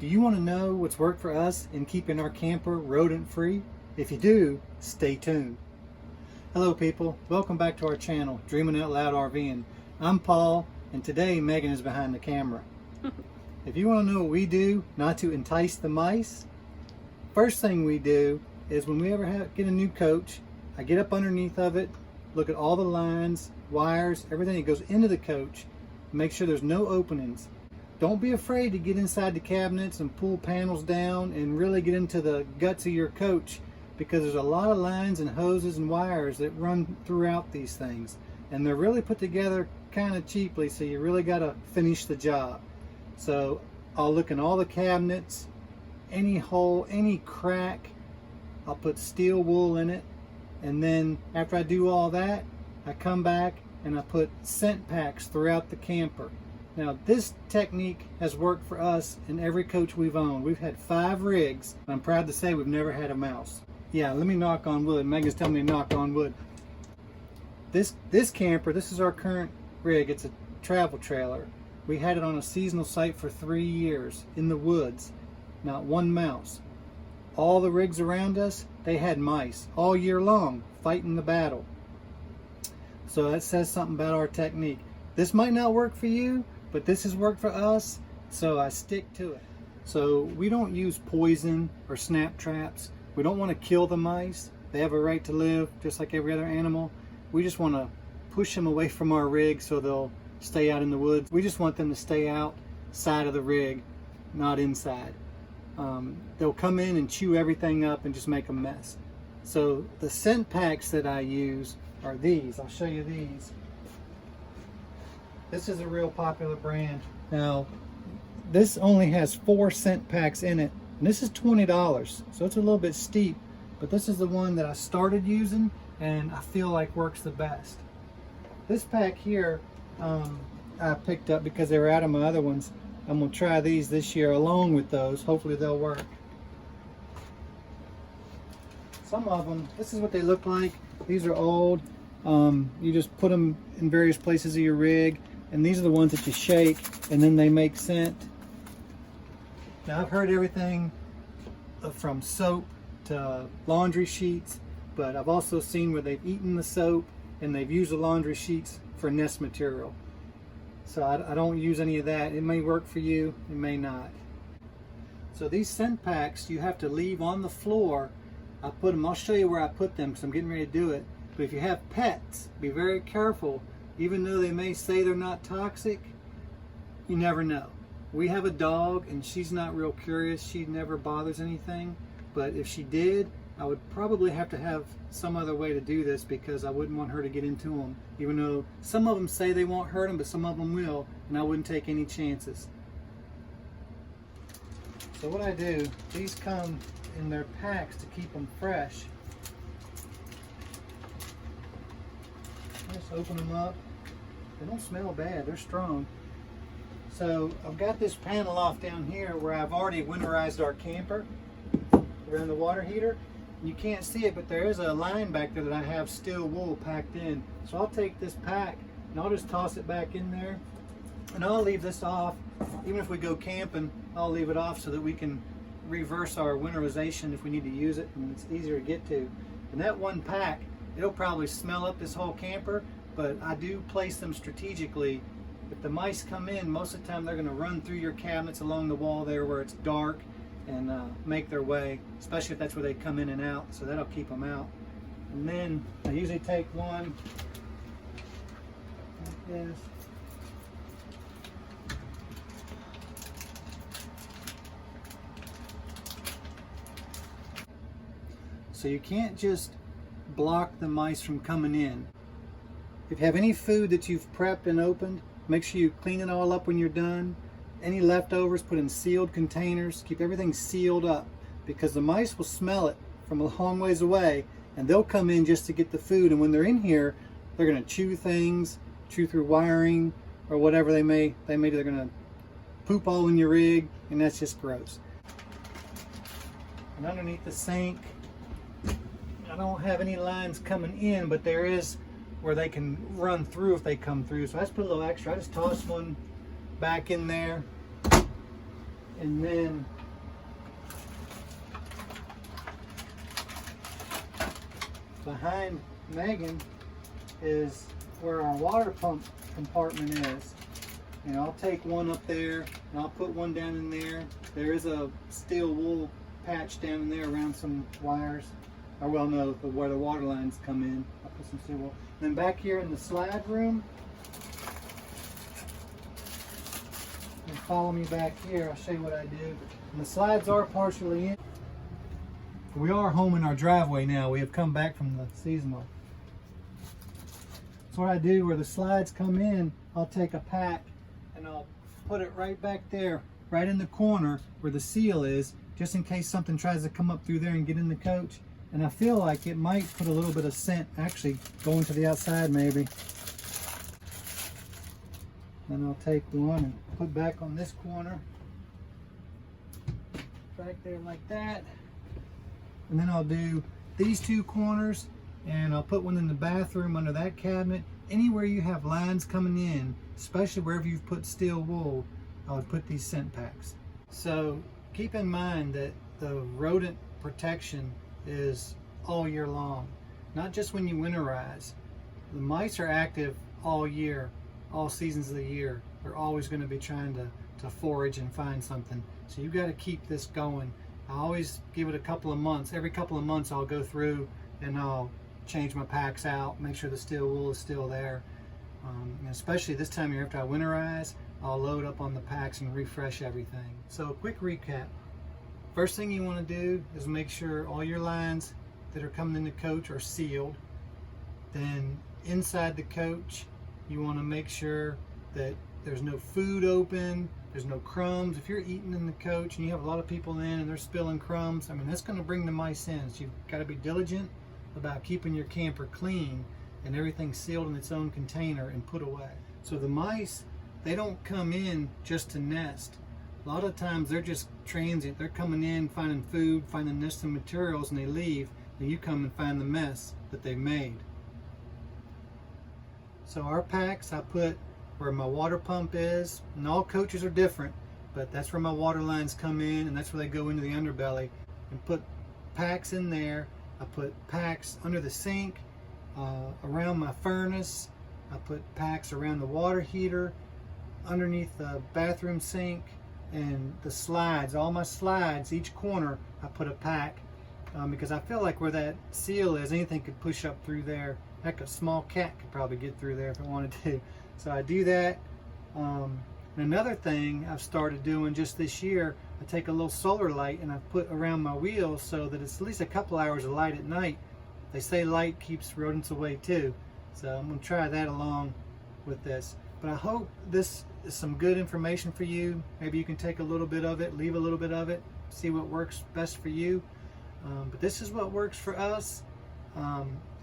Do you want to know what's worked for us in keeping our camper rodent free? If you do, stay tuned. Hello people, welcome back to our channel, Dreaming Out Loud RVing. I'm Paul, and today Megan is behind the camera. If you want to know what we do not to entice the mice, first thing we do is when we ever get a new coach, I get up underneath of it, look at all the lines, wires, everything that goes into the coach, make sure there's no openings. Don't be afraid to get inside the cabinets and pull panels down and really get into the guts of your coach, because there's a lot of lines and hoses and wires that run throughout these things, and they're really put together kind of cheaply, so you really got to finish the job. So I'll look in all the cabinets, any hole, any crack, I'll put steel wool in it, and then after I do all that, I come back and I put scent packs throughout the camper. Now this technique has worked for us in every coach we've owned. We've had 5 rigs. I'm proud to say we've never had a mouse. Yeah, let me knock on wood. Megan's telling me to knock on wood. This camper, this is our current rig. It's a travel trailer. We had it on a seasonal site for 3 years in the woods. Not one mouse. All the rigs around us, they had mice all year long fighting the battle. So that says something about our technique. This might not work for you, but this has worked for us, so I stick to it. So we don't use poison or snap traps. We don't want to kill the mice. They have a right to live just like every other animal. We just want to push them away from our rig so they'll stay out in the woods. We just want them to stay outside of the rig, not inside. They'll come in and chew everything up and just make a mess. So the scent packs that I use are these. I'll show you these. This is a real popular brand. Now, this only has 4 scent packs in it, and this is $20, so it's a little bit steep, but this is the one that I started using and I feel like works the best. This pack here, I picked up because they were out of my other ones. I'm gonna try these this year along with those. Hopefully they'll work. Some of them, this is what they look like. These are old. You just put them in various places of your rig, and these are the ones that you shake and then they make scent. Now I've heard everything from soap to laundry sheets, but I've also seen where they've eaten the soap and they've used the laundry sheets for nest material. So I don't use any of that. It may work for you, it may not. So these scent packs you have to leave on the floor. I put them, I'll show you where I put them because I'm getting ready to do it. But if you have pets, be very careful. Even though they may say they're not toxic, you never know. We have a dog and she's not real curious. She never bothers anything. But if she did, I would probably have to have some other way to do this because I wouldn't want her to get into them. Even though some of them say they won't hurt them, but some of them will, and I wouldn't take any chances. So what I do, these come in their packs to keep them fresh. Just open them up. They don't smell bad, they're strong. So I've got this panel off down here where I've already winterized our camper around the water heater. You can't see it, but there is a line back there that I have steel wool packed in. So I'll take this pack and I'll just toss it back in there, and I'll leave this off. Even if we go camping, I'll leave it off so that we can reverse our winterization if we need to use it, and it's easier to get to. And that one pack, it'll probably smell up this whole camper, but I do place them strategically. If the mice come in, most of the time they're going to run through your cabinets along the wall there where it's dark and make their way, especially if that's where they come in and out, so that'll keep them out. And then I usually take one like this. So you can't just block the mice from coming in. If you have any food that you've prepped and opened, make sure you clean it all up when you're done. Any leftovers, put in sealed containers. Keep everything sealed up because the mice will smell it from a long ways away and they'll come in just to get the food. And when they're in here, they're going to chew things, chew through wiring or whatever they may do. They're going to poop all in your rig, and that's just gross. And underneath the sink, I don't have any lines coming in, but there is where they can run through if they come through. So I just put a little extra. I just toss one back in there, And then behind Megan is where our water pump compartment is. And I'll take one up there and I'll put one down in there. There is a steel wool patch down in there around some wires. Or well, no, where the water lines come in. I'll put some steel wool. Then back here in the slide room, and follow me back here, I'll show you what I do. And the slides are partially in. We are home in our driveway now. We have come back from the seasonal. So what I do, where the slides come in, I'll take a pack and I'll put it right back there, right in the corner where the seal is, just in case something tries to come up through there and get in the coach. And I feel like it might put a little bit of scent, actually going to the outside maybe. Then I'll take one and put back on this corner, back there like that. And then I'll do these two corners, and I'll put one in the bathroom under that cabinet. Anywhere you have lines coming in, especially wherever you've put steel wool, I would put these scent packs. So keep in mind that the rodent protection is all year long, not just when you winterize. The mice are active all year, all seasons of the year. They're always going to be trying to forage and find something. So you've got to keep this going. I always give it a couple of months. Every couple of months I'll go through and I'll change my packs out, make sure the steel wool is still there. And especially this time of year after I winterize, I'll load up on the packs and refresh everything. So a quick recap. First thing you want to do is make sure all your lines that are coming in the coach are sealed. Then inside the coach, you want to make sure that there's no food open, there's no crumbs. If you're eating in the coach and you have a lot of people in and they're spilling crumbs, I mean, that's going to bring the mice in. So you've got to be diligent about keeping your camper clean and everything sealed in its own container and put away. So the mice, they don't come in just to nest. A lot of times they're just transient. They're coming in, finding food, finding nesting materials, and they leave, and you come and find the mess that they made. So our packs, I put where my water pump is, and all coaches are different, but that's where my water lines come in, and that's where they go into the underbelly. And put packs in there. I put packs under the sink, around my furnace. I put packs around the water heater, underneath the bathroom sink, and the slides. All my slides, each corner, I put a pack, because I feel like where that seal is, anything could push up through there. Heck, a small cat could probably get through there if it wanted to. So I do that. And another thing I've started doing just this year, I take a little solar light and I put around my wheels so that it's at least a couple hours of light at night. They say light keeps rodents away too. So I'm going to try that along with this. But I hope this is some good information for you. Maybe you can take a little bit of it, leave a little bit of it, see what works best for you. But this is what works for us.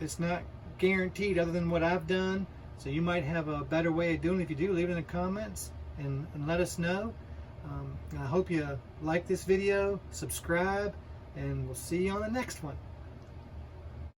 It's not guaranteed other than what I've done. So you might have a better way of doing it. If you do, leave it in the comments and let us know. I hope you like this video, subscribe, and we'll see you on the next one.